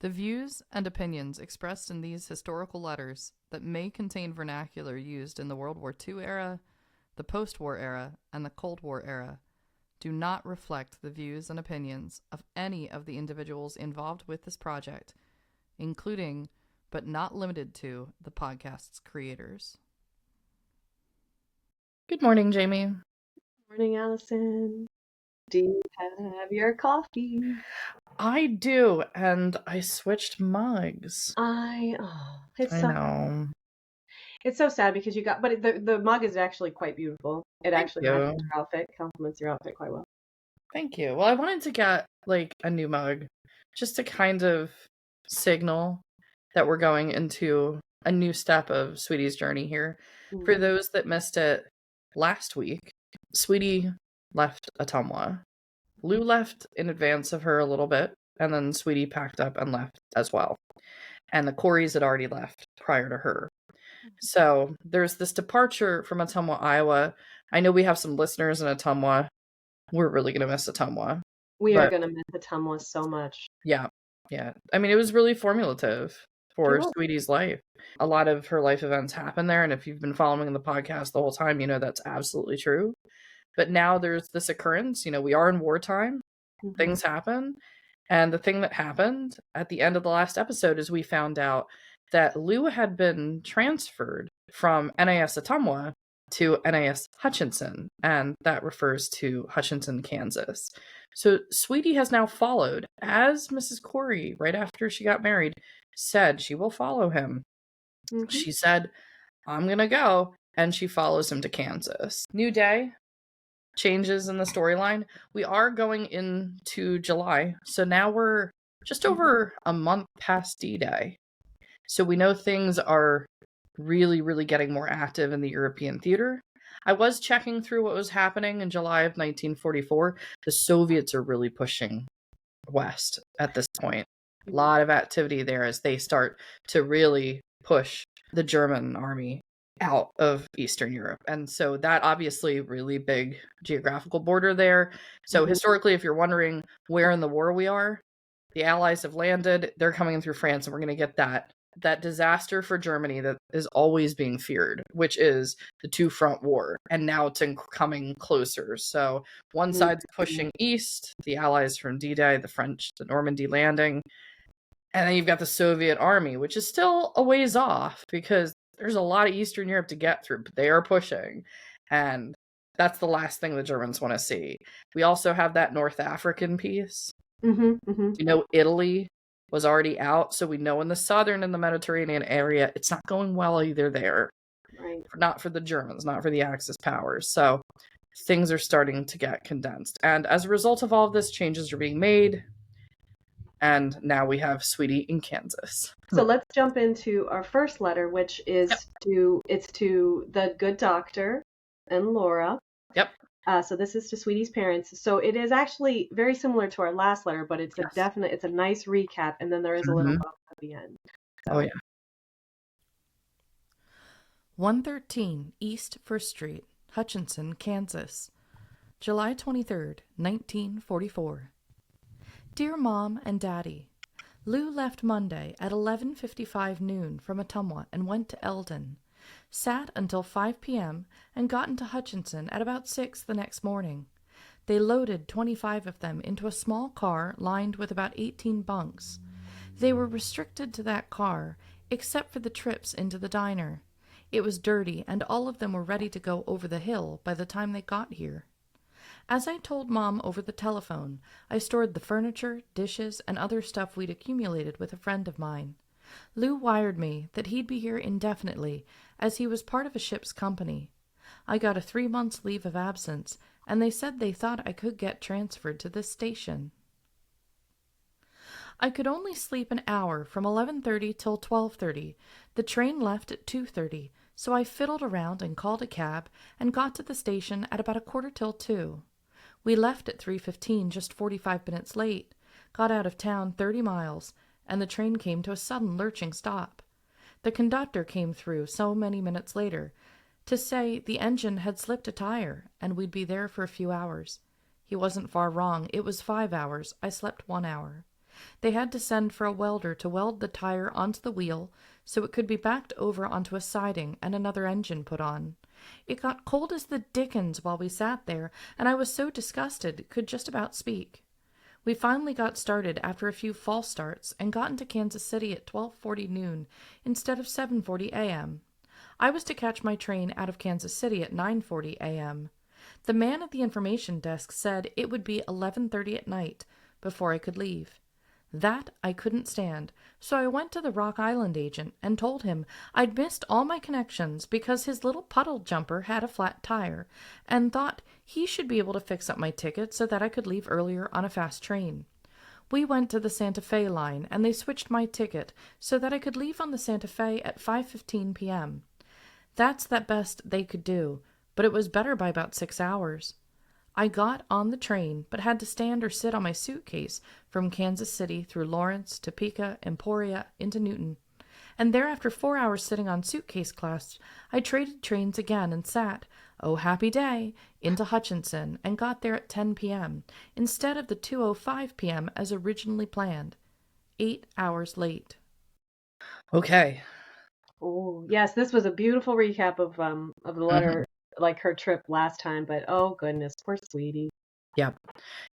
The views and opinions expressed in these historical letters that may contain vernacular used in the World War II era, the post-war era, and the Cold War era do not reflect the views and opinions of any of the individuals involved with this project, including, but not limited to, the podcast's creators. Good morning, Jamie. Morning, Allison. Do you have your coffee? I do, and I switched mugs. I know. It's so sad because you got, but the mug is actually quite beautiful. It actually matches your outfit, complements your outfit quite well. Thank you. Well, I wanted to get a new mug just to kind of signal that we're going into a new step of Sweetie's journey here. Mm-hmm. For those that missed it last week, Sweetie left Ottumwa. Lou left in advance of her a little bit, and then Sweetie packed up and left as well. And the Coreys had already left prior to her. So there's this departure from Ottumwa, Iowa. I know we have some listeners in Ottumwa. We're really going to miss Ottumwa. We are going to miss Ottumwa so much. Yeah. I mean, it was really formulative for Sweetie's life. A lot of her life events happen there, and if you've been following the podcast the whole time, you know that's absolutely true. But now there's this occurrence. We are in wartime. Mm-hmm. Things happen. And the thing that happened at the end of the last episode is we found out that Lou had been transferred from NAS Ottumwa to NAS Hutchinson, and that refers to Hutchinson, Kansas. So Sweetie has now followed, as Mrs. Corey, right after she got married, said she will follow him. Mm-hmm. She said, I'm going to go, and she follows him to Kansas. New day, changes in the storyline. We are going into July, so now we're just over a month past D-Day. So we know things are really, really getting more active in the European theater. I was checking through what was happening in July of 1944. The Soviets are really pushing west at this point. A lot of activity there as they start to really push the German army out of Eastern Europe. And so that obviously really big geographical border there. So historically, if you're wondering where in the war we are, the Allies have landed, they're coming in through France, and we're going to get that disaster for Germany that is always being feared, which is the two-front war. And now it's coming closer. So one side's pushing east, the Allies from D-Day, the French, the Normandy landing. And then you've got the Soviet army, which is still a ways off because there's a lot of Eastern Europe to get through, but they are pushing. And that's the last thing the Germans want to see. We also have that North African piece. Italy was already out, so we know in the southern and the Mediterranean area, it's not going well either there. Right. Not for the Germans, not for the Axis powers. So things are starting to get condensed. And as a result of all of this, changes are being made. And now we have Sweetie in Kansas. So let's jump into our first letter, which is to the good doctor and Laura. Yep. So this is to Sweetie's parents. So it is actually very similar to our last letter, but it's it's a nice recap, and then there is a little bump at the end. So. Oh yeah. 113 East 1st Street, Hutchinson, Kansas, July 23rd, 1944. Dear Mom and Daddy, Lou left Monday at 11:55 noon from Ottumwa and went to Eldon. Sat until 5 p.m. and got into Hutchinson at about 6 the next morning. They loaded 25 of them into a small car lined with about 18 bunks. They were restricted to that car, except for the trips into the diner. It was dirty, and all of them were ready to go over the hill by the time they got here. As I told Mom over the telephone, I stored the furniture, dishes, and other stuff we'd accumulated with a friend of mine. Lou wired me that he'd be here indefinitely, as he was part of a ship's company. I got a 3 months leave of absence, and they said they thought I could get transferred to this station. I could only sleep an hour from 11:30 till 12:30. The train left at 2:30, so I fiddled around and called a cab and got to the station at about 1:45. We left at 3:15, just 45 minutes late, got out of town 30 miles, and the train came to a sudden lurching stop. The conductor came through so many minutes later to say the engine had slipped a tire and we'd be there for a few hours. He wasn't far wrong. It was 5 hours. I slept 1 hour. They had to send for a welder to weld the tire onto the wheel so it could be backed over onto a siding and another engine put on. It got cold as the dickens while we sat there, and I was so disgusted could just about speak. We finally got started after a few false starts and got into Kansas City at 12:40 noon instead of 7:40 a.m. I was to catch my train out of Kansas City at 9:40 a.m. The man at the information desk said it would be 11:30 at night before I could leave. That I couldn't stand, so I went to the Rock Island agent and told him I'd missed all my connections because his little puddle jumper had a flat tire, and thought he should be able to fix up my ticket so that I could leave earlier on a fast train. We went to the Santa Fe line, and they switched my ticket so that I could leave on the Santa Fe at 5:15 p.m. That's the best they could do, but it was better by about 6 hours. I got on the train, but had to stand or sit on my suitcase from Kansas City through Lawrence, Topeka, Emporia, into Newton. And there, after 4 hours sitting on suitcase clasps, I traded trains again and sat, oh happy day, into Hutchinson and got there at 10 p.m. instead of the 2:05 p.m. as originally planned. 8 hours late. Okay. Oh, yes, this was a beautiful recap of the letter, like her trip last time, but oh goodness, poor sweetie.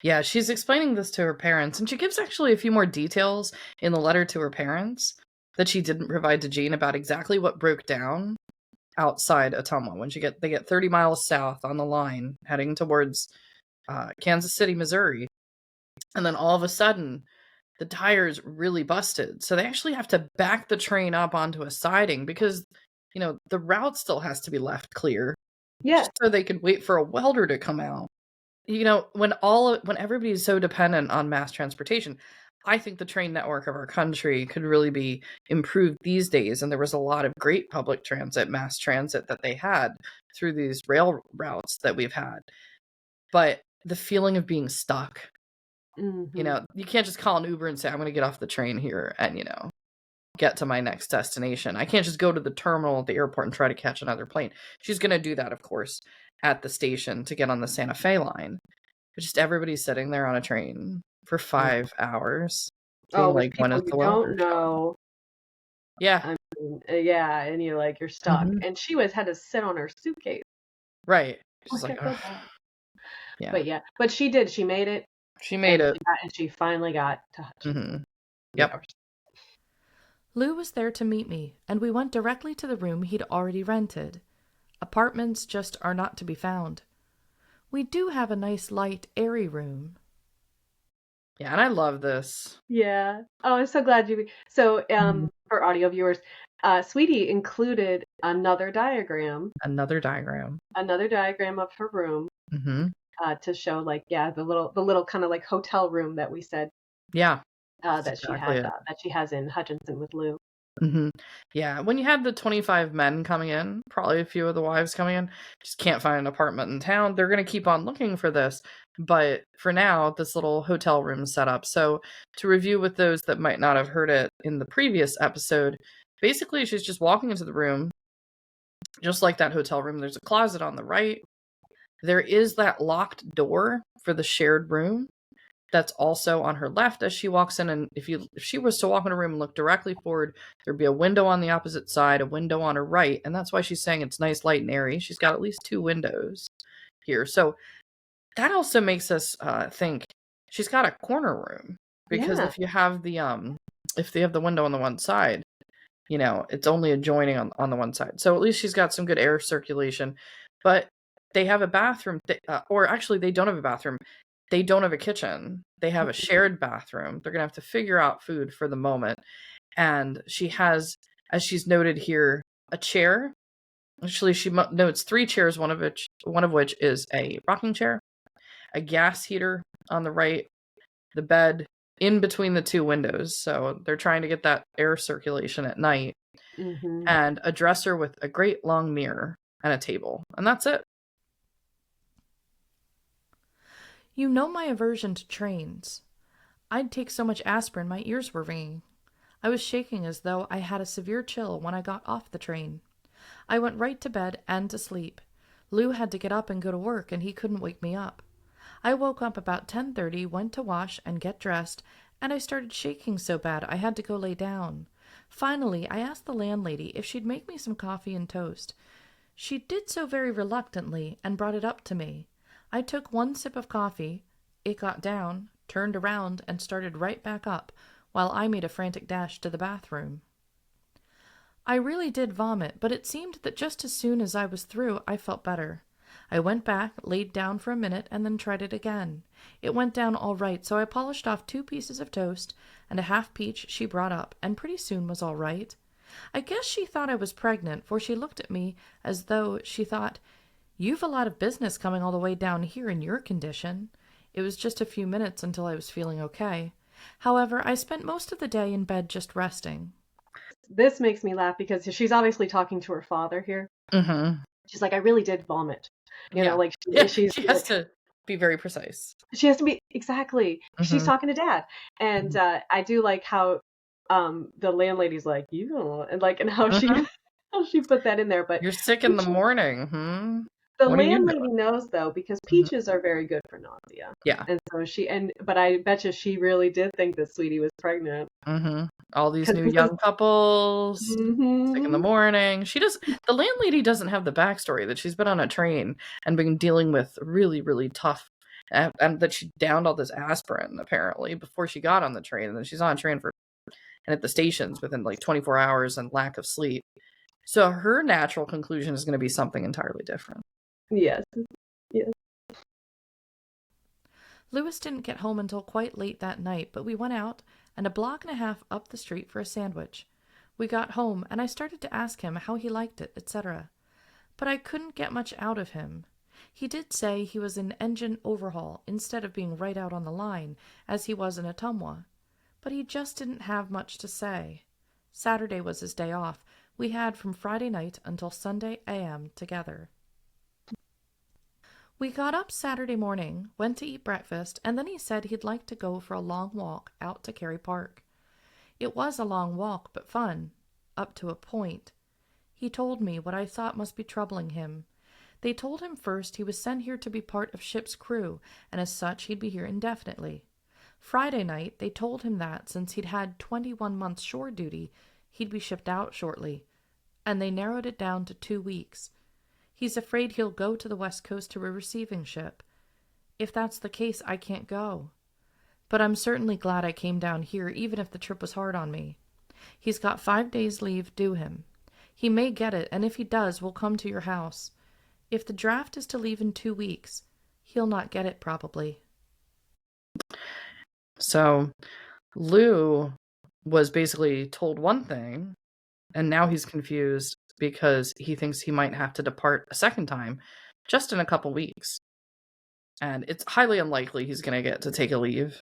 Yeah, she's explaining this to her parents, and she gives actually a few more details in the letter to her parents that she didn't provide to Jeanne about exactly what broke down outside Ottumwa when they get 30 miles south on the line heading towards Kansas City, Missouri. And then all of a sudden, the tires really busted. So they actually have to back the train up onto a siding because, the route still has to be left clear. Yeah. Just so they could wait for a welder to come out. When everybody's so dependent on mass transportation, I think the train network of our country could really be improved these days. And there was a lot of great public transit, mass transit that they had through these rail routes that we've had. But the feeling of being stuck, you can't just call an Uber and say, I'm going to get off the train here and, get to my next destination. I can't just go to the terminal at the airport and try to catch another plane. She's going to do that, of course, at the station to get on the Santa Fe line. But just everybody's sitting there on a train for 5 hours. Oh, Being with people when is you the welder don't know. Yeah. I mean, yeah, and you're stuck. And she had to sit on her suitcase. Right. She's Like, like, yeah. But she did. She made it. She made it. And she finally got to Hutchinson. Yep. Lou was there to meet me, and we went directly to the room he'd already rented. Apartments just are not to be found. We do have a nice, light, airy room. Yeah, and I love this. Yeah. Oh, I'm so glad you... So, for audio viewers, Sweetie included another diagram. Another diagram of her room. To show, the little kind of like hotel room that we said. Yeah. That she has in Hutchinson with Lou. Yeah, when you had the 25 men coming in, probably a few of the wives coming in, just can't find an apartment in town. They're going to keep on looking for this. But for now, this little hotel room is set up. So to review with those that might not have heard it in the previous episode, basically she's just walking into the room, just like that hotel room. There's a closet on the right. There is that locked door for the shared room. That's also on her left as she walks in, and if she was to walk in a room and look directly forward, there'd be a window on the opposite side, a window on her right, and that's why she's saying it's nice, light, and airy. She's got at least 2 windows here, so that also makes us think she's got a corner room, because if you have the window on the one side, it's only adjoining on the one side, so at least she's got some good air circulation. But they have a bathroom, or actually they don't have a bathroom. They don't have a kitchen. They have a shared bathroom. They're going to have to figure out food for the moment. And she has, as she's noted here, a chair. Actually, she notes 3 chairs, one of which is a rocking chair, a gas heater on the right, the bed in between the 2 windows. So they're trying to get that air circulation at night. And a dresser with a great long mirror and a table. And that's it. You know my aversion to trains. I'd take so much aspirin my ears were ringing. I was shaking as though I had a severe chill when I got off the train. I went right to bed and to sleep. Lou had to get up and go to work, and he couldn't wake me up. I woke up about 10:30, went to wash and get dressed, and I started shaking so bad I had to go lay down. Finally, I asked the landlady if she'd make me some coffee and toast. She did so very reluctantly and brought it up to me. I took one sip of coffee. It got down, turned around, and started right back up, while I made a frantic dash to the bathroom. I really did vomit, but it seemed that just as soon as I was through, I felt better. I went back, laid down for a minute, and then tried it again. It went down all right, so I polished off 2 pieces of toast and a half peach she brought up, and pretty soon was all right. I guess she thought I was pregnant, for she looked at me as though she thought, "You've a lot of business coming all the way down here in your condition." It was just a few minutes until I was feeling okay. However, I spent most of the day in bed just resting. This makes me laugh because she's obviously talking to her father here. Mm-hmm. She's like, I really did vomit. You know, like she has to be very precise. She has to be, exactly. She's talking to Dad. And I do like how the landlady's like, you know, and like, and how she put that in there. But you're sick in the morning. The landlady knows though, because peaches are very good for nausea. Yeah. And so but I bet you she really did think that Sweetie was pregnant. All these new young couples, sick in the morning. The landlady doesn't have the backstory that she's been on a train and been dealing with really, really tough, and that she downed all this aspirin apparently before she got on the train. And then she's on a train and at the stations within like 24 hours and lack of sleep. So her natural conclusion is going to be something entirely different. Yes. Louis didn't get home until quite late that night, but we went out and a block and a half up the street for a sandwich. We got home, and I started to ask him how he liked it, etc. But I couldn't get much out of him. He did say he was in engine overhaul instead of being right out on the line, as he was in Ottumwa. But he just didn't have much to say. Saturday was his day off. We had from Friday night until Sunday a.m. together. We got up Saturday morning, went to eat breakfast, and then he said he'd like to go for a long walk out to Cary Park. It was a long walk, but fun, up to a point. He told me what I thought must be troubling him. They told him first he was sent here to be part of ship's crew, and as such he'd be here indefinitely. Friday night they told him that, since he'd had 21 months shore duty, he'd be shipped out shortly, and they narrowed it down to 2 weeks. He's afraid he'll go to the West Coast to a receiving ship. If that's the case, I can't go. But I'm certainly glad I came down here, even if the trip was hard on me. He's got 5 days' leave due him. He may get it, and if he does, we'll come to your house. If the draft is to leave in 2 weeks, he'll not get it probably. So Lou was basically told one thing, and now he's confused because he thinks he might have to depart a second time just in a couple weeks. And it's highly unlikely he's going to get to take a leave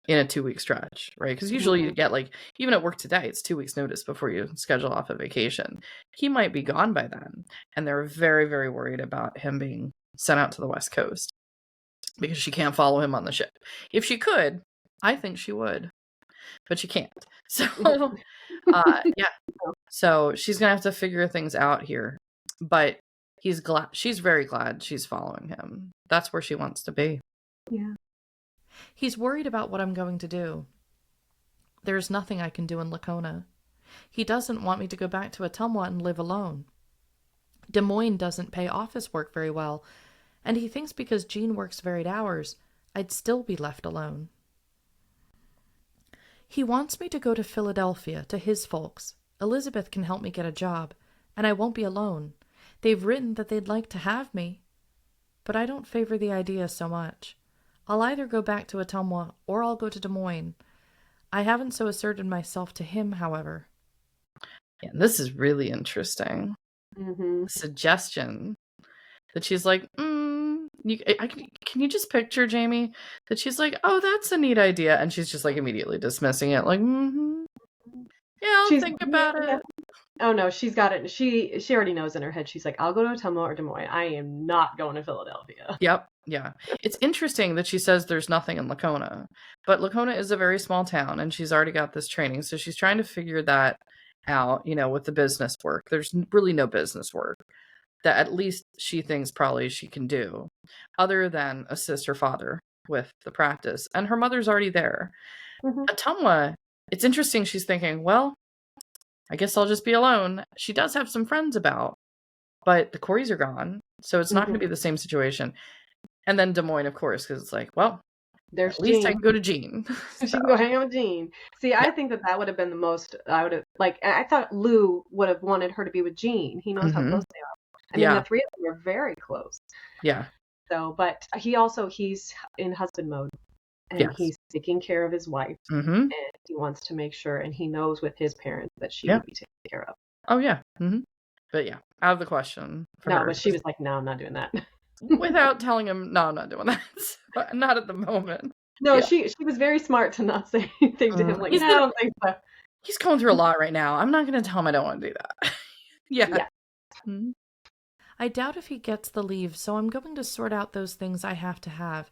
in a 2-week stretch, right? Because usually you get, like, even at work today, it's 2 weeks notice before you schedule off a vacation. He might be gone by then. And they're very, very worried about him being sent out to the West Coast because she can't follow him on the ship. If she could, I think she would, but she can't. So, yeah. So she's going to have to figure things out here. But she's very glad she's following him. That's where she wants to be. Yeah. He's worried about what I'm going to do. There's nothing I can do in Lacona. He doesn't want me to go back to Ottumwa and live alone. Des Moines doesn't pay office work very well, and he thinks because Jeanne works varied hours, I'd still be left alone. He wants me to go to Philadelphia, to his folks. Elizabeth can help me get a job, and I won't be alone. They've written that they'd like to have me, but I don't favor the idea so much. I'll either go back to Ottumwa or I'll go to Des Moines. I haven't so asserted myself to him, however. Yeah, this is really interesting. Suggestion that she's like, can you just picture, Jamie, that she's like, oh, that's a neat idea, and she's just like immediately dismissing it, like, yeah, I'll think about it. Oh no, she's got it. She already knows in her head. She's like, I'll go to Ottumwa or Des Moines. I am not going to Philadelphia. Yep. Yeah. It's interesting that she says there's nothing in Lacona, but Lacona is a very small town and she's already got this training. So she's trying to figure that out, with the business work. There's really no business work that at least she thinks probably she can do other than assist her father with the practice. And her mother's already there. Ottumwa, it's interesting. She's thinking, well, I guess I'll just be alone. She does have some friends about, but the Corys are gone, so it's not going to be the same situation. And then Des Moines, of course, because it's like, well, there's at least I Jeanne. can go to Jeanne. She can go hang out with Jeanne. See, I think that would have been the most. I would have I thought Lou would have wanted her to be with Jeanne. He knows how close they are. I mean, the three of them are very close. Yeah. So, but he's in husband mode, and he's taking care of his wife, and he wants to make sure, and he knows with his parents that she will be taken care of. Oh yeah. But yeah, out of the question. No, but she was like, "No, I'm not doing that." Without telling him, no, I'm not doing that. Not at the moment. No, she was very smart to not say anything to him. Like, I don't think so. He's going through a lot right now. I'm not going to tell him I don't want to do that. Yeah. I doubt if he gets the leave, so I'm going to sort out those things I have to have.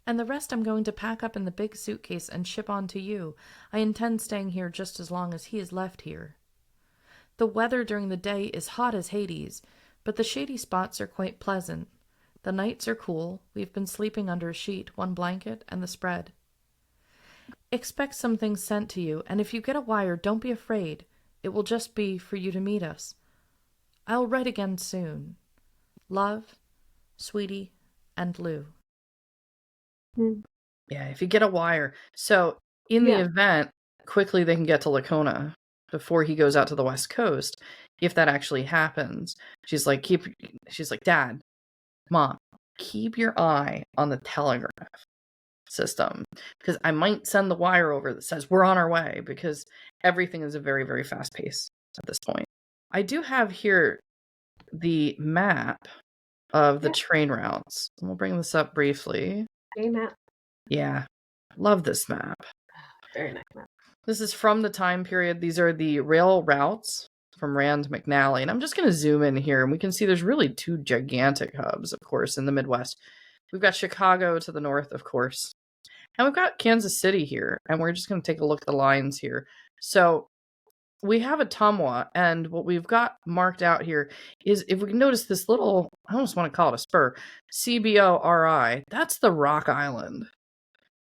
And the rest I'm going to pack up in the big suitcase and ship on to you. I intend staying here just as long as he is left here. The weather during the day is hot as Hades, but the shady spots are quite pleasant. The nights are cool. We've been sleeping under a sheet, one blanket, and the spread. Expect some things sent to you, and if you get a wire, don't be afraid. It will just be for you to meet us. I'll write again soon. Love, Sweetie, and Lou. Yeah, if you get a wire. So in the event, quickly they can get to Lacona before he goes out to the West Coast. If that actually happens, she's like, Dad, Mom, keep your eye on the telegraph system, because I might send the wire over that says we're on our way, because everything is a very, very fast pace at this point. I do have here the map of the train routes. We'll bring this up briefly. Map. Yeah. Love this map. Very nice map. This is from the time period. These are the rail routes from Rand to McNally. And I'm just going to zoom in here, and we can see there's really two gigantic hubs, of course, in the Midwest. We've got Chicago to the north, of course. And we've got Kansas City here. And we're just going to take a look at the lines here. So we have Ottumwa, and what we've got marked out here is, if we can notice this little, I almost want to call it a spur, CBORI, that's the Rock Island.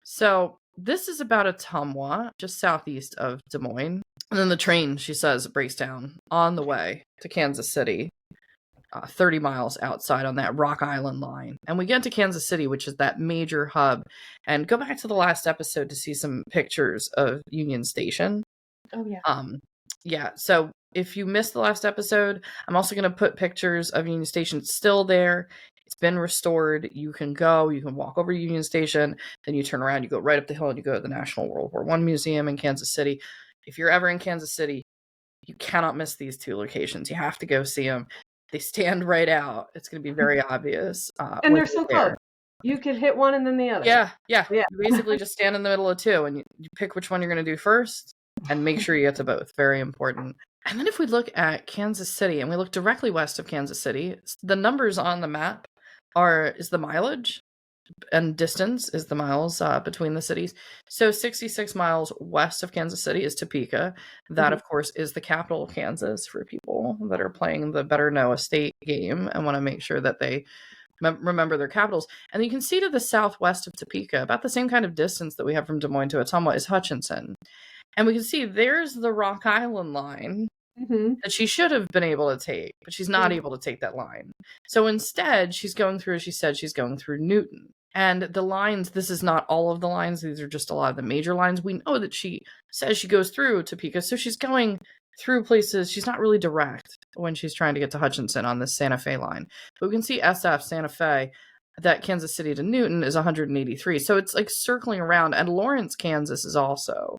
So this is about Ottumwa, just southeast of Des Moines. And then the train, she says, breaks down on the way to Kansas City, 30 miles outside on that Rock Island line. And we get to Kansas City, which is that major hub. And go back to the last episode to see some pictures of Union Station. Oh, yeah. Yeah, so if you missed the last episode, I'm also going to put pictures of Union Station. It's still there. It's been restored. You can walk over to Union Station, then you turn around, you go right up the hill, and you go to the National World War I Museum in Kansas City. If you're ever in Kansas City, you cannot miss these two locations. You have to go see them. They stand right out. It's going to be very obvious. And they're so close. You could hit one and then the other. Yeah. You basically just stand in the middle of two, and you pick which one you're going to do first. And make sure you get to both. Very important. And then if we look at Kansas City, and we look directly west of Kansas City, the numbers on the map is the mileage, and distance is the miles between the cities. So 66 miles west of Kansas City is Topeka. That, of course, is the capital of Kansas for people that are playing the Better Know a State game and want to make sure that they remember their capitals. And you can see to the southwest of Topeka, about the same kind of distance that we have from Des Moines to Ottumwa, is Hutchinson. And we can see there's the Rock Island line that she should have been able to take, but she's not able to take that line. So instead, she's going through, as she said, she's going through Newton. And the lines, this is not all of the lines. These are just a lot of the major lines. We know that she says she goes through Topeka, so she's going through places. She's not really direct when she's trying to get to Hutchinson on this Santa Fe line. But we can see SF, Santa Fe, that Kansas City to Newton is 183. So it's like circling around. And Lawrence, Kansas is also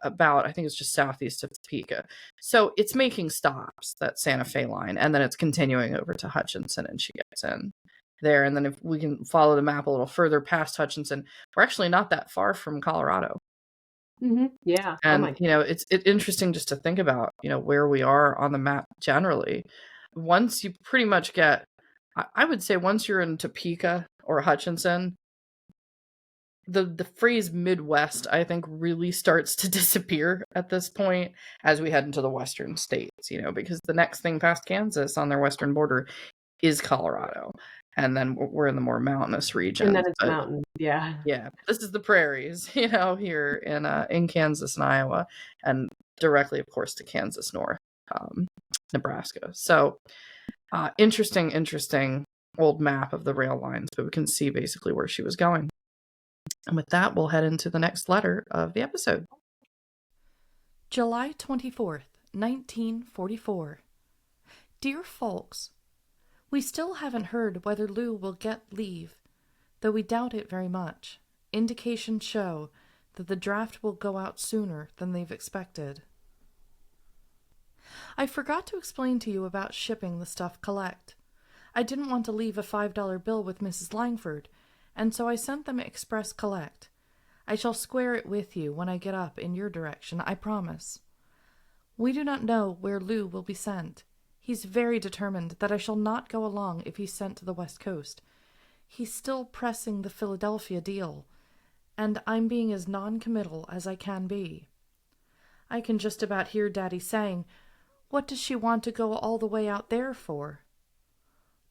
about, I think it's just southeast of Topeka. So it's making stops, that Santa Fe line, and then it's continuing over to Hutchinson, and she gets in there. And then if we can follow the map a little further past Hutchinson, we're actually not that far from Colorado. Yeah. And, it's interesting just to think about, where we are on the map generally. Once you pretty much get, I would say once you're in Topeka or Hutchinson, the phrase Midwest, I think, really starts to disappear at this point as we head into the western states, because the next thing past Kansas on their western border is Colorado. and then we're in the more mountainous regions. And then it's mountain, yeah. Yeah, this is the prairies, here in Kansas and Iowa, and directly, of course, to Kansas north, Nebraska. So, interesting old map of the rail lines, but we can see basically where she was going. And with that, we'll head into the next letter of the episode. July 24th, 1944. Dear folks, we still haven't heard whether Lou will get leave, though we doubt it very much. Indications show that the draft will go out sooner than they've expected. I forgot to explain to you about shipping the stuff collect. I didn't want to leave a $5 bill with Mrs. Langford, and so I sent them express collect. I shall square it with you when I get up in your direction, I promise. We do not know where Lou will be sent. He's very determined that I shall not go along if he's sent to the West Coast. He's still pressing the Philadelphia deal, and I'm being as non-committal as I can be. I can just about hear Daddy saying, "What does she want to go all the way out there for?"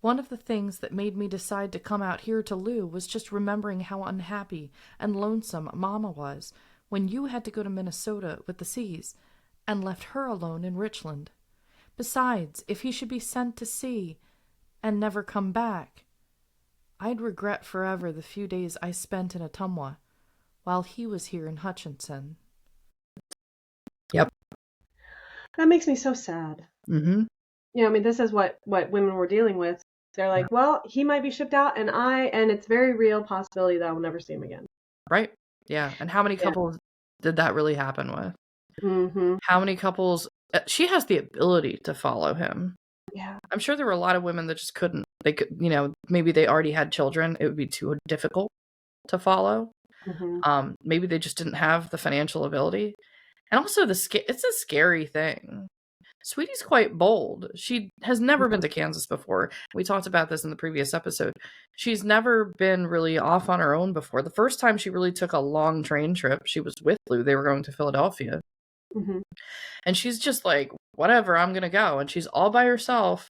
One of the things that made me decide to come out here to Lou was just remembering how unhappy and lonesome Mama was when you had to go to Minnesota with the C's and left her alone in Richland. Besides, if he should be sent to sea and never come back, I'd regret forever the few days I spent in Ottumwa while he was here in Hutchinson. Yep. That makes me so sad. Mm-hmm. I mean, this is what women were dealing with. They're like, well, he might be shipped out, and it's very real possibility that I will never see him again. Right. Yeah. And how many couples did that really happen with? Mm-hmm. How many couples? She has the ability to follow him. Yeah. I'm sure there were a lot of women that just couldn't. They could, maybe they already had children. It would be too difficult to follow. Mm-hmm. Maybe they just didn't have the financial ability. And also, it's a scary thing. Sweetie's quite bold. She has never been to Kansas before. We talked about this in the previous episode. She's never been really off on her own before. The first time she really took a long train trip, she was with Lou. They were going to Philadelphia. Mm-hmm. And she's just like, whatever, I'm going to go. And she's all by herself,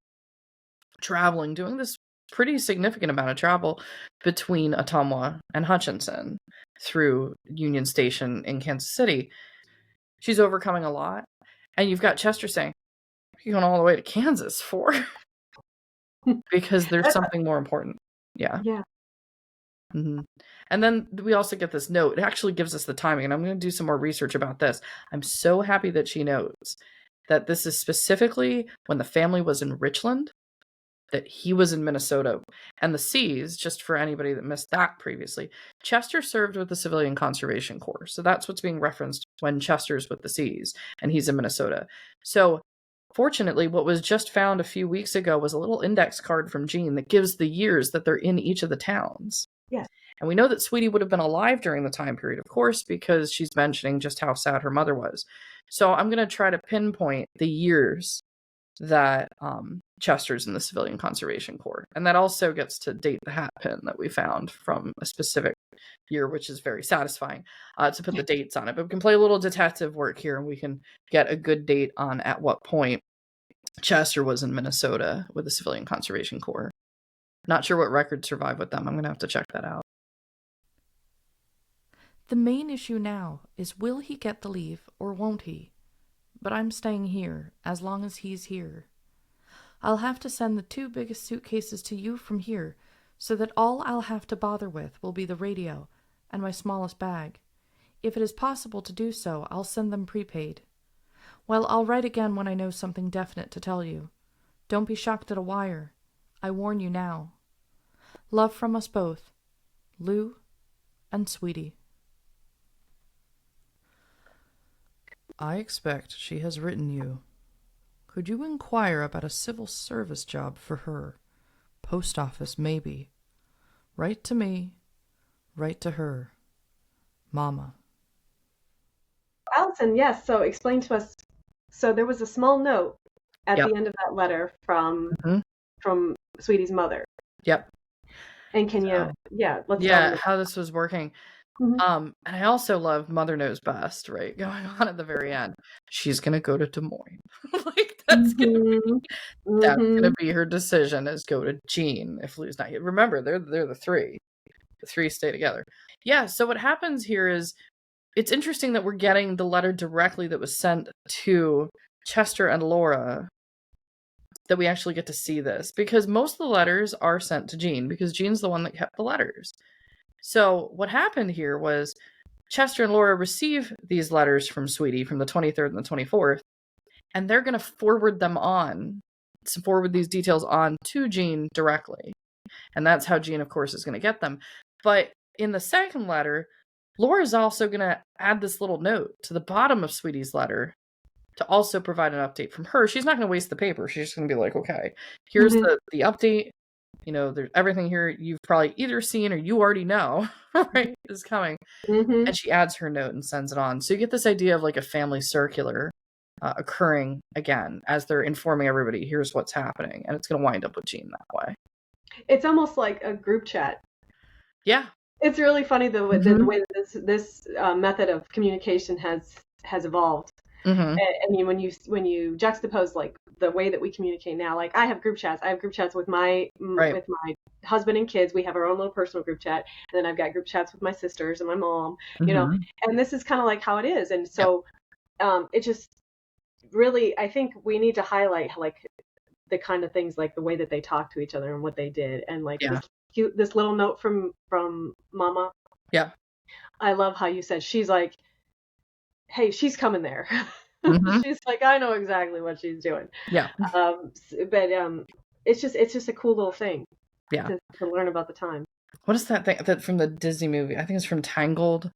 traveling, doing this pretty significant amount of travel between Ottumwa and Hutchinson through Union Station in Kansas City. She's overcoming a lot. And you've got Chester saying, "You're going all the way to Kansas for?" Because there's something more important. Yeah. Yeah. Mm-hmm. And then we also get this note. It actually gives us the timing, and I'm going to do some more research about this. I'm so happy that she notes that this is specifically when the family was in Richland, that he was in Minnesota. And the C's, just for anybody that missed that previously, Chester served with the Civilian Conservation Corps. So that's what's being referenced when Chester's with the C's, and he's in Minnesota. So fortunately, what was just found a few weeks ago was a little index card from Jeanne that gives the years that they're in each of the towns. Yes. And we know that Sweetie would have been alive during the time period, of course, because she's mentioning just how sad her mother was. So I'm going to try to pinpoint the years that Chester's in the Civilian Conservation Corps. And that also gets to date the hat pin that we found from a specific year, which is very satisfying to put the dates on it. But we can play a little detective work here, and we can get a good date on at what point Chester was in Minnesota with the Civilian Conservation Corps. Not sure what records survive with them. I'm going to have to check that out. The main issue now is, will he get the leave or won't he? But I'm staying here as long as he's here. I'll have to send the 2 biggest suitcases to you from here, so that all I'll have to bother with will be the radio and my smallest bag. If it is possible to do so, I'll send them prepaid. Well, I'll write again when I know something definite to tell you. Don't be shocked at a wire. I warn you now. Love from us both, Lou and Sweetie. I expect she has written you. Could you inquire about a civil service job for her? Post office, maybe. Write to me. Write to her. Mama. Allison, yes. So explain to us. So there was a small note at the end of that letter from Sweetie's mother. Yep. And can you, let's how this was working. And I also love Mother Knows Best, right? Going on at the very end. She's gonna go to Des Moines. Like that's gonna be her decision, is go to Jeanne if Lou's not here. Remember, they're the three. The three stay together. Yeah, so what happens here is it's interesting that we're getting the letter directly that was sent to Chester and Laura, that we actually get to see this, because most of the letters are sent to Jeanne, because Jeanne's the one that kept the letters. So what happened here was Chester and Laura receive these letters from Sweetie from the 23rd and the 24th, and they're going to forward these details on to Jeanne directly. And that's how Jeanne, of course, is going to get them. But in the second letter, Laura's also going to add this little note to the bottom of Sweetie's letter to also provide an update from her. She's not going to waste the paper. She's just going to be like, okay, here's the update. There's everything here you've probably either seen or you already know, right, is coming. And she adds her note and sends it on. So you get this idea of like a family circular occurring again as they're informing everybody, here's what's happening. And it's going to wind up with Jeanne that way. It's almost like a group chat. Yeah. It's really funny the way this method of communication has evolved. I mean, when you juxtapose like the way that we communicate now, like I have group chats. I have group chats with my husband and kids. We have our own little personal group chat, and then I've got group chats with my sisters and my mom. And this is kind of like how it is. And so, it just really, I think we need to highlight like the kind of things, like the way that they talk to each other and what they did, and like this little note from Mama. Yeah, I love how you said she's like, hey, she's coming there. She's like, I know exactly what she's doing. Yeah. But it's just a cool little thing. Yeah. To learn about the time. What is that thing that from the Disney movie? I think it's from Tangled.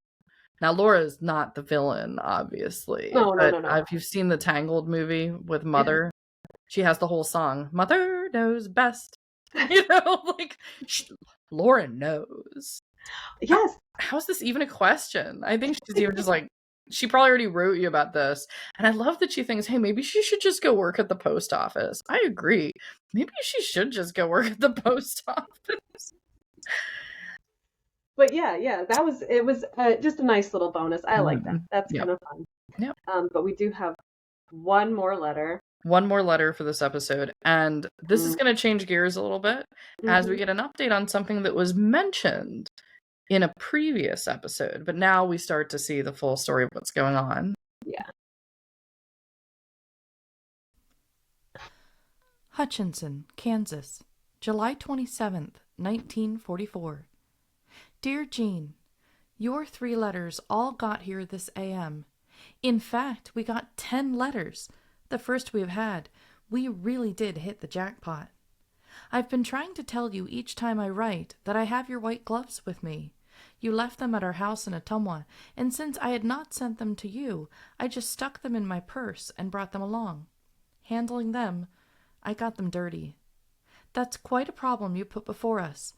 Now Laura's not the villain, obviously. No. If you've seen the Tangled movie with Mother, she has the whole song, Mother Knows Best. Like Laura knows. Yes. How's this even a question? I think she's even just like, she probably already wrote you about this. And I love that she thinks, hey, maybe she should just go work at the post office. I agree. Maybe she should just go work at the post office. But yeah, it was just a nice little bonus. I like that. That's kind of fun. Yeah. But we do have one more letter. One more letter for this episode. And this is going to change gears a little bit as we get an update on something that was mentioned in a previous episode, but now we start to see the full story of what's going on. Yeah. Hutchinson, Kansas, July 27th, 1944. Dear Jeanne, your 3 letters all got here this a.m. In fact, we got 10 letters. The first we've had. We really did hit the jackpot. I've been trying to tell you each time I write that I have your white gloves with me. You left them at our house in Ottumwa, and since I had not sent them to you, I just stuck them in my purse and brought them along. Handling them, I got them dirty. That's quite a problem you put before us.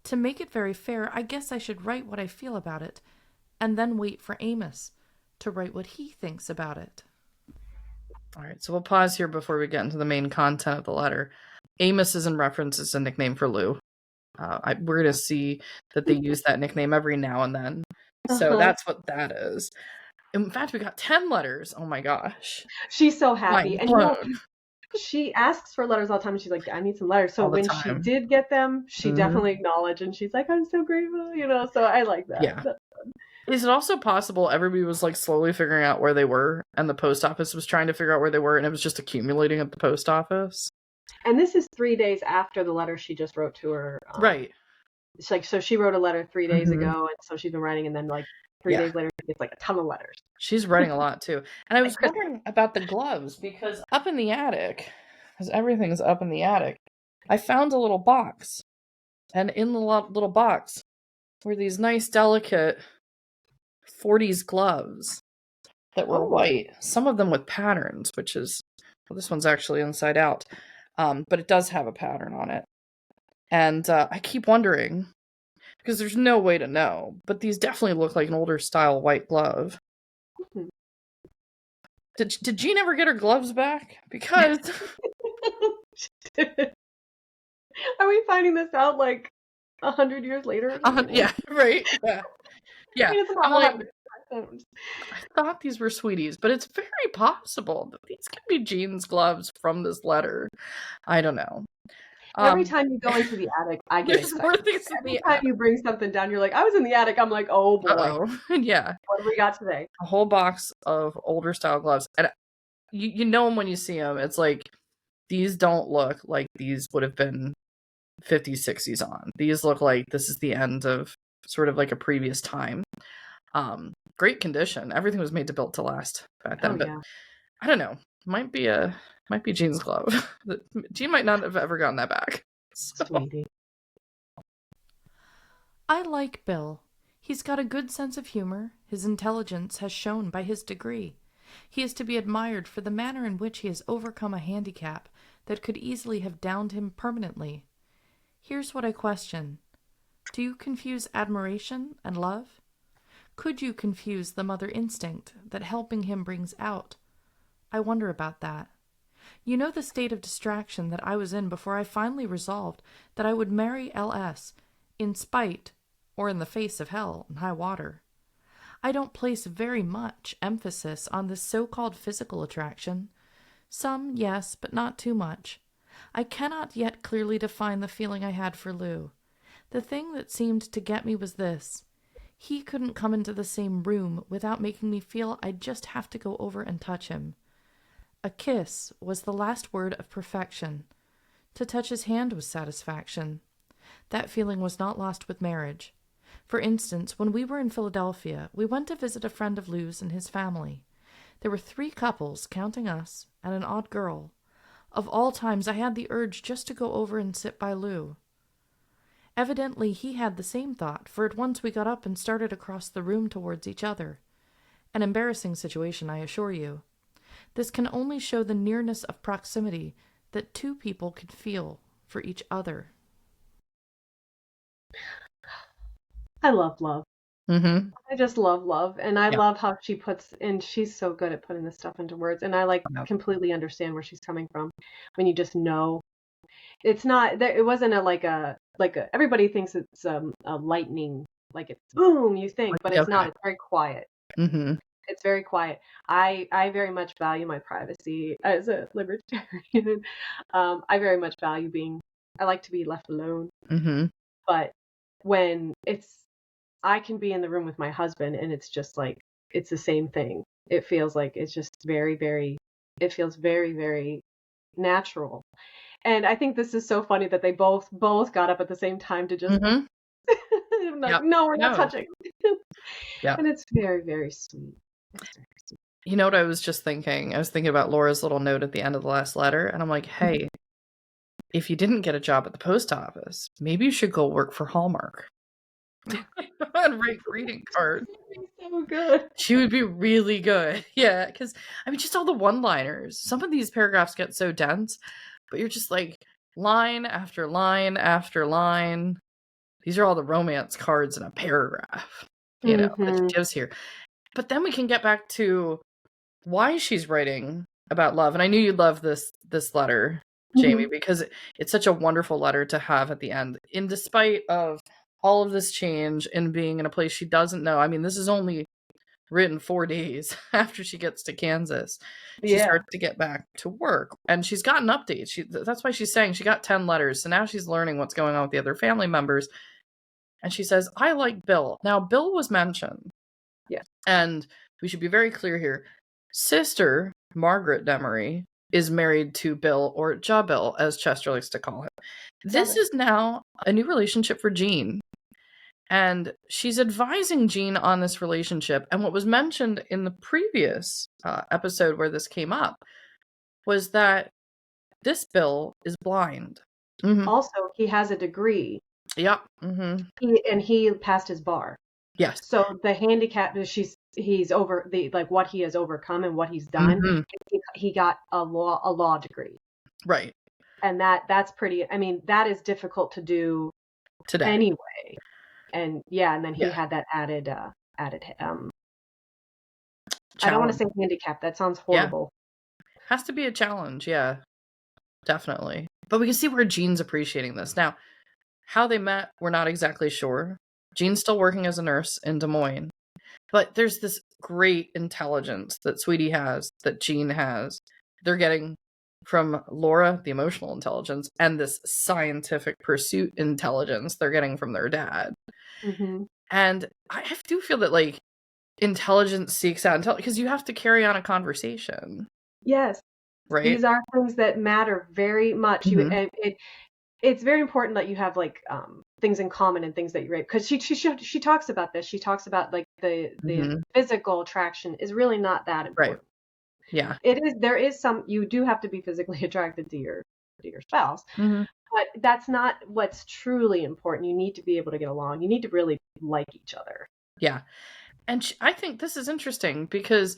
To make it very fair, I guess I should write what I feel about it, and then wait for Amos to write what he thinks about it. All right, so we'll pause here before we get into the main content of the letter. Amos is in reference as a nickname for Lou. We're going to see that they use that nickname every now and then. So that's what that is. In fact, we got 10 letters. Oh my gosh. She's so happy. And she asks for letters all the time. And she's like, I need some letters. So when she did get them, she definitely acknowledged. And she's like, I'm so grateful, So I like that. Yeah. Is it also possible everybody was like slowly figuring out where they were and the post office was trying to figure out where they were and it was just accumulating at the post office? And this is 3 days after the letter she just wrote to her. Right. It's like, so she wrote a letter 3 days ago, and so she's been writing, and then like 3 days later, she gets like a ton of letters. She's writing a lot too. And I was wondering about the gloves, because up in the attic, because everything's up in the attic, I found a little box. And in the little box were these nice, delicate 40s gloves that were white. Some of them with patterns, which is, well, this one's actually inside out. But it does have a pattern on it. And I keep wondering, because there's no way to know, but these definitely look like an older style white glove. Did Jeanne ever get her gloves back? Because... Are we finding this out like 100 years later? Yeah, right. Yeah. Yeah. it's I'm not like, 100%. I thought these were sweeties, but it's very possible that these could be Jean's gloves from this letter. I don't know. Every time you go into the attic, I get There's more excited. things in Every the time you bring something down, you're like, I was in the attic. I'm like, oh boy. Uh-oh. Yeah. What do we got today? A whole box of older style gloves. And you know them when you see them. It's like, these don't look like these would have been 50s, 60s on. These look like this is the end of sort of like a previous time. Great condition. Everything was made to build to last back then. But I don't know. Might be Jean's glove. Jeanne might not have ever gotten that back. So. Sweetie. I like Bill. He's got a good sense of humor. His intelligence has shown by his degree. He is to be admired for the manner in which he has overcome a handicap that could easily have downed him permanently. Here's what I question. Do you confuse admiration and love? Could you confuse the mother instinct that helping him brings out? I wonder about that. You know the state of distraction that I was in before I finally resolved that I would marry L.S. in spite or in the face of hell and high water. I don't place very much emphasis on this so-called physical attraction. Some, yes, but not too much. I cannot yet clearly define the feeling I had for Lou. The thing that seemed to get me was this. He couldn't come into the same room without making me feel I'd just have to go over and touch him. A kiss was the last word of perfection. To touch his hand was satisfaction. That feeling was not lost with marriage. For instance, when we were in Philadelphia, we went to visit a friend of Lou's and his family. There were 3 couples, counting us, and an odd girl. Of all times, I had the urge just to go over and sit by Lou. Evidently, he had the same thought, for at once we got up and started across the room towards each other. An embarrassing situation, I assure you. This can only show the nearness of proximity that 2 people could feel for each other. I love love. Mm-hmm. I just love love. And I love how she puts, and she's so good at putting this stuff into words. And I completely understand where she's coming from when you just know. It's not, it wasn't everybody thinks it's a lightning, like it's boom, you think, but it's not. It's very quiet. Mm-hmm. It's very quiet. I very much value my privacy as a libertarian. I very much value I like to be left alone. Mm-hmm. But when I can be in the room with my husband and it's just like, it's the same thing. It feels like it's just very, very, it feels very, very natural. And I think this is so funny that they both got up at the same time to just no, we're not touching. And it's very, very sweet. You know what I was just thinking? I was thinking about Laura's little note at the end of the last letter, and I'm like, hey, if you didn't get a job at the post office, maybe you should go work for Hallmark. And write greeting cards. So good. She would be really good. Yeah, because I mean, just all the one-liners. Some of these paragraphs get so dense, but you're just like line after line after line. These are all the romance cards in a paragraph, you know, that she gives here. But then we can get back to why she's writing about love. And I knew you'd love this letter, Jamie, because it's such a wonderful letter to have at the end. In despite of all of this change and being in a place she doesn't know. I mean, this is only written 4 days after she gets to Kansas. She starts to get back to work, and she's gotten updates. That's why she's saying she got 10 letters. So now she's learning what's going on with the other family members. And she says, I like Bill. Now, Bill was mentioned. Yeah. And we should be very clear here. Sister Margaret Demery is married to Bill, or Ja Bill, as Chester likes to call him. This is now a new relationship for Jeanne. And she's advising Jeanne on this relationship. And what was mentioned in the previous episode where this came up was that this Bill is blind. Mm-hmm. Also, he has a degree. Yeah. Mm-hmm. He passed his bar. Yes. So the handicap is he's over what he has overcome and what he's done. Mm-hmm. He got a law degree. Right. And that's pretty. I mean, that is difficult to do today anyway. And then he had that added I don't want to say handicap. That sounds horrible. Yeah. Has to be a challenge. Yeah, definitely. But we can see where Jeanne's appreciating this. Now, how they met, we're not exactly sure. Jean's still working as a nurse in Des Moines. But there's this great intelligence that Sweetie has, that Jeanne has. They're getting from Laura, the emotional intelligence, and this scientific pursuit intelligence they're getting from their dad. Mm-hmm. And I do feel that, like, intelligence seeks out intelligence because you have to carry on a conversation. Yes. Right? These are things that matter very much. Mhm. It's very important that you have like things in common and things that you rate, because she talks about this. She talks about like the Mhm. physical attraction is really not that important. Right. Yeah. There is some, you do have to be physically attracted to your spouse, Mhm. but that's not what's truly important. You need to be able to get along. You need to really like each other. Yeah. And I think this is interesting because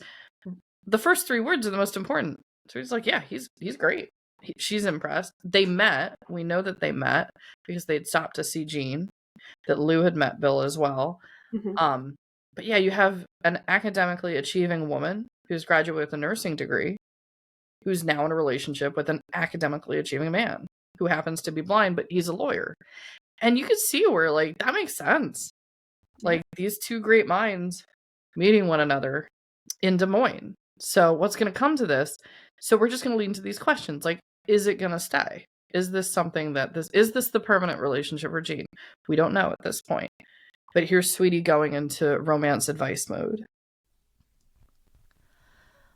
the first 3 words are the most important. So he's like, yeah, he's great. She's impressed. They met. We know that they met because they'd stopped to see Jeanne, that Lou had met Bill as well. Mm-hmm. But yeah, you have an academically achieving woman who's graduated with a nursing degree, who's now in a relationship with an academically achieving man who happens to be blind, but he's a lawyer. And you can see where, like, that makes sense. Like, these 2 great minds meeting one another in Des Moines. So what's going to come to this? So we're just going to lead into these questions. Like, is it going to stay? Is this something that is this the permanent relationship for Jeanne? We don't know at this point. But here's Sweetie going into romance advice mode.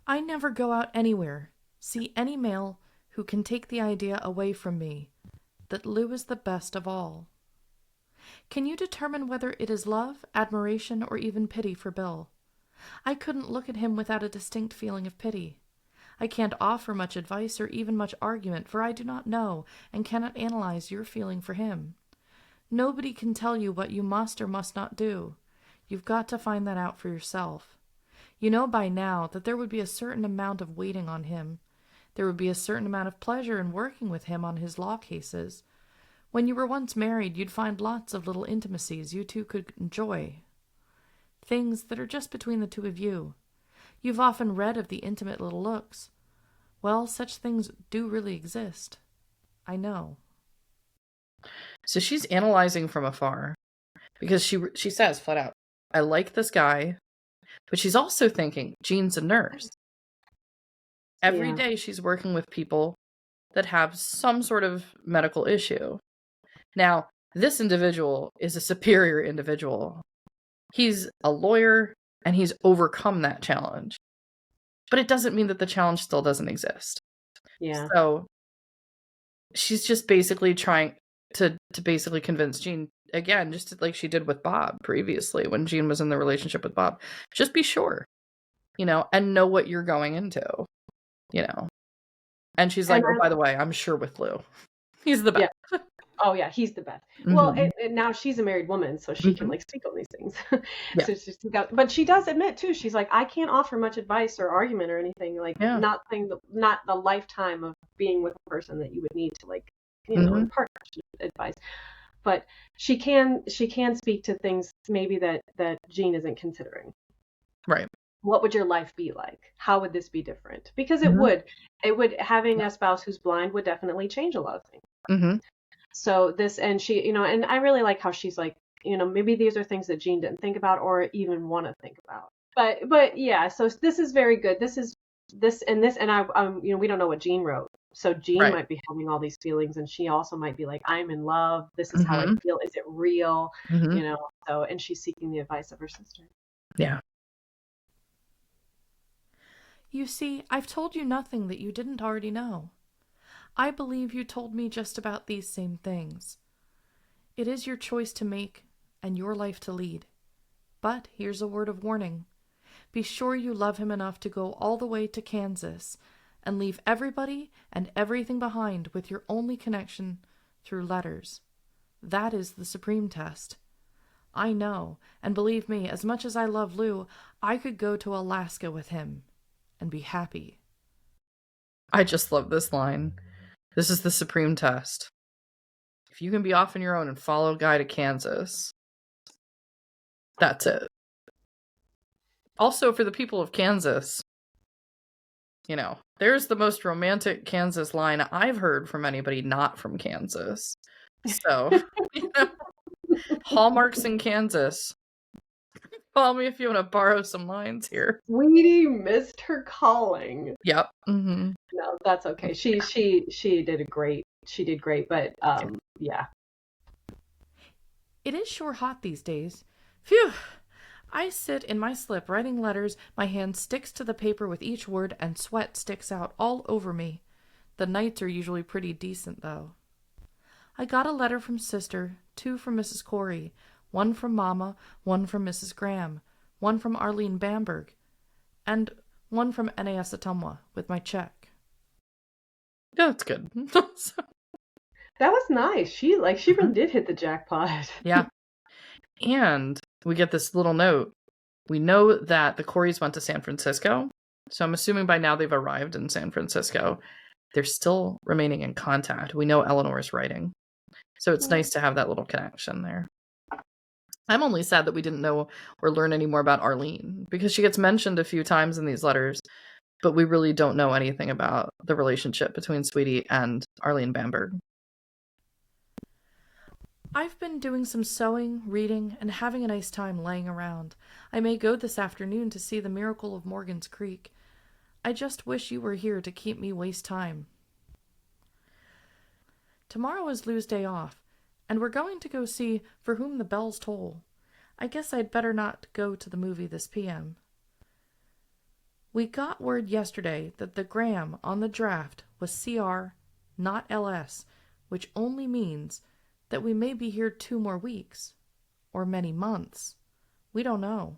I never go out anywhere, see any male who can take the idea away from me that Lou is the best of all. Can you determine whether it is love, admiration, or even pity for Bill? I couldn't look at him without a distinct feeling of pity. I can't offer much advice or even much argument, for I do not know and cannot analyze your feeling for him. Nobody can tell you what you must or must not do. You've got to find that out for yourself. You know by now that there would be a certain amount of waiting on him. There would be a certain amount of pleasure in working with him on his law cases. When you were once married, you'd find lots of little intimacies you two could enjoy. Things that are just between the 2 of you. You've often read of the intimate little looks. Well, such things do really exist. I know. So she's analyzing from afar because she says flat out, I like this guy, but she's also thinking Jeanne's a nurse. Every day she's working with people that have some sort of medical issue. Now, this individual is a superior individual. He's a lawyer and he's overcome that challenge. But it doesn't mean that the challenge still doesn't exist. Yeah. So she's just basically trying to basically convince Jeanne, again, just like she did with Bob previously when Jeanne was in the relationship with Bob. Just be sure, and know what you're going into, And she's like, oh, by the way, I'm sure with Lou. He's the best. Yeah. Oh, yeah, he's the best. Mm-hmm. Well, and now she's a married woman, so she can, like, speak on these things. Yeah. So but she does admit, too, she's like, I can't offer much advice or argument or anything, like, not the lifetime of being with a person that you would need to, like, in partnership advice. But she can speak to things maybe that Jeanne isn't considering. Right. What would your life be like? How would this be different? Because it would having a spouse who's blind would definitely change a lot of things. Mm-hmm. So this, and she, and I really like how she's like, maybe these are things that Jeanne didn't think about or even want to think about. But yeah, so this is very good. And I, we don't know what Jeanne wrote. So Jeanne might be having all these feelings, and she also might be like, I'm in love. This is how I feel. Is it real? So, and she's seeking the advice of her sister. Yeah. You see, I've told you nothing that you didn't already know. I believe you told me just about these same things. It is your choice to make and your life to lead. But here's a word of warning. Be sure you love him enough to go all the way to Kansas and leave everybody and everything behind with your only connection through letters. That is the supreme test. I know, and believe me, as much as I love Lou, I could go to Alaska with him and be happy. I just love this line. This is the supreme test. If you can be off on your own and follow a guy to Kansas, that's it. Also, for the people of Kansas, there's the most romantic Kansas line I've heard from anybody not from Kansas. So, Hallmarks in Kansas. Call me if you want to borrow some lines here. Sweetie missed her calling. Yep. Mm-hmm. No, that's okay. She did great. She did great, but yeah. It is sure hot these days. Phew! I sit in my slip writing letters, my hand sticks to the paper with each word, and sweat sticks out all over me. The nights are usually pretty decent, though. I got a letter from Sister, 2 from Mrs. Corey, 1 from Mama, 1 from Mrs. Graham, 1 from Arlene Bamberg, and 1 from NAS Atumwa with my check. Yeah, that's good. That was nice. She really did hit the jackpot. Yeah. And we get this little note. We know that the Coreys went to San Francisco. So I'm assuming by now they've arrived in San Francisco. They're still remaining in contact. We know Eleanor's writing. So it's nice to have that little connection there. I'm only sad that we didn't know or learn any more about Arlene, because she gets mentioned a few times in these letters, but we really don't know anything about the relationship between Sweetie and Arlene Bamberg. I've been doing some sewing, reading, and having a nice time laying around. I may go this afternoon to see the miracle of Morgan's Creek. I just wish you were here to keep me waste time. Tomorrow is Lou's day off, and we're going to go see For Whom the Bells Toll. I guess I'd better not go to the movie this PM. We got word yesterday that the Graham on the draft was CR, not LS, which only means that we may be here 2 more weeks, or many months. We don't know.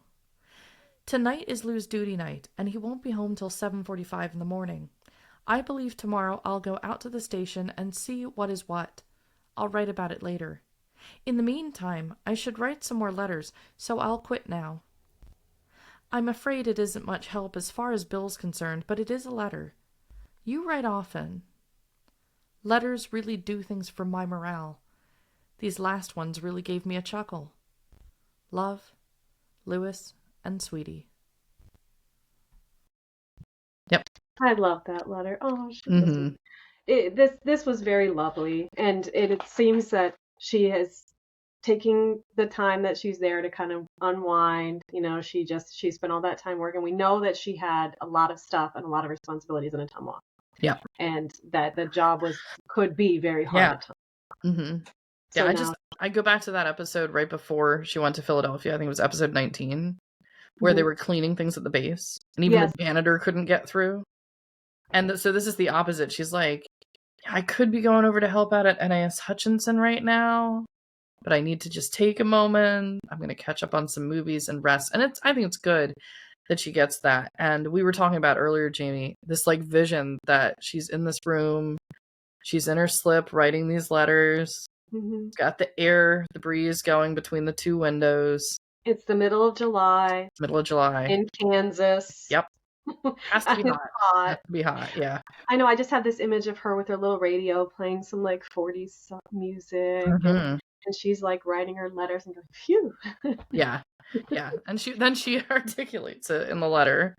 Tonight is Lou's duty night, and he won't be home till 7:45 in the morning. I believe tomorrow I'll go out to the station and see what is what. I'll write about it later. In the meantime, I should write some more letters, so I'll quit now. I'm afraid it isn't much help as far as Bill's concerned, but it is a letter. You write often. Letters really do things for my morale. These last ones really gave me a chuckle. Love, Louis, and Sweetie. Yep. I love that letter. Oh, Mm-hmm. This was very lovely, and it seems that she has taken the time that she's there to kind of unwind. You know, she spent all that time working. We know that she had a lot of stuff and a lot of responsibilities in Atumwa. Yeah. And that the job could be very hard at times. Mm-hmm. Yeah, so I go back to that episode right before she went to Philadelphia. I think it was episode 19, where they were cleaning things at the base, and even the janitor couldn't get through. And so this is the opposite. She's like, I could be going over to help out at NAS Hutchinson right now, but I need to just take a moment. I'm going to catch up on some movies and rest. And I think it's good that she gets that. And we were talking about earlier, Jamie, this like vision that she's in this room, she's in her slip writing these letters. Mm-hmm. Got the breeze going between the 2 windows. It's the middle of July. In Kansas. Yep. Has to be hot. Has to be hot, yeah. I know, I just have this image of her with her little radio playing some like 40s music. Mm-hmm. And she's like writing her letters and going, phew. Yeah. And she articulates it in the letter,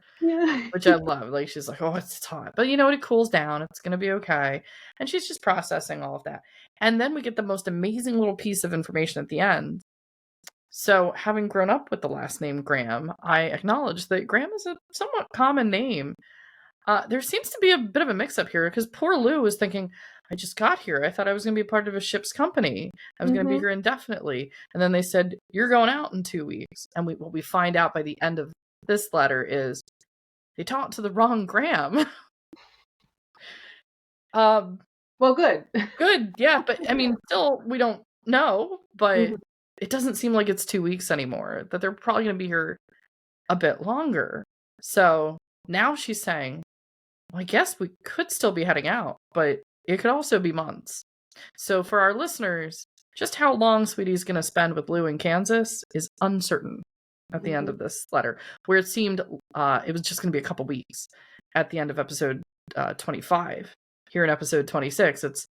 which I love. Like, she's like, oh, it's hot. But you know what? It cools down. It's going to be okay. And she's just processing all of that. And then we get the most amazing little piece of information at the end. So, having grown up with the last name Graham, I acknowledge that Graham is a somewhat common name. There seems to be a bit of a mix-up here, because poor Lou was thinking, I just got here. I thought I was going to be a part of a ship's company. I was going to be here indefinitely. And then they said, you're going out in 2 weeks. And what we find out by the end of this letter is they talked to the wrong Graham. Well, good. Good, yeah. But, I mean, still, we don't know. But it doesn't seem like it's 2 weeks anymore. That they're probably going to be here a bit longer. So now she's saying, well, I guess we could still be heading out. But it could also be months. So for our listeners, just how long Sweetie's going to spend with Lou in Kansas is uncertain at the end of this letter, where it seemed it was just going to be a couple weeks at the end of episode 25. Here in episode 26, it's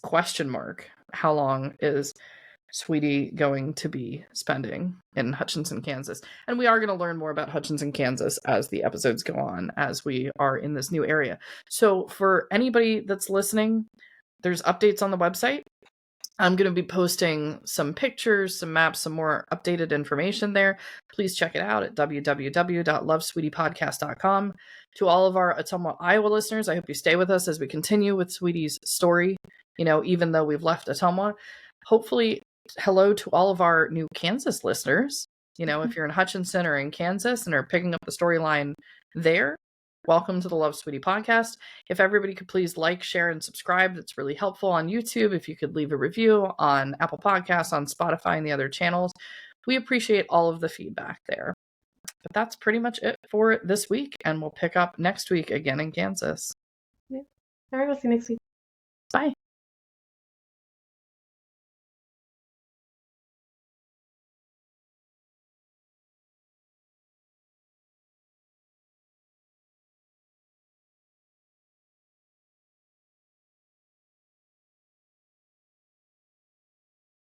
question mark. How long is Sweetie going to be spending in Hutchinson, Kansas? And we are going to learn more about Hutchinson, Kansas as the episodes go on, as we are in this new area. So for anybody that's listening, there's updates on the website. I'm going to be posting some pictures, some maps, some more updated information there. Please check it out at www.lovesweetiepodcast.com. To all of our Ottumwa, Iowa listeners, I hope you stay with us as we continue with Sweetie's story, even though we've left Ottumwa. Hopefully, hello to all of our new Kansas listeners. If you're in Hutchinson or in Kansas and are picking up the storyline there, welcome to the Love Sweetie podcast. If everybody could please like, share, and subscribe, that's really helpful on YouTube. If you could leave a review on Apple Podcasts, on Spotify, and the other channels, we appreciate all of the feedback there. But that's pretty much it for this week, and we'll pick up next week again in Kansas. Yeah. All right, we'll see you next week.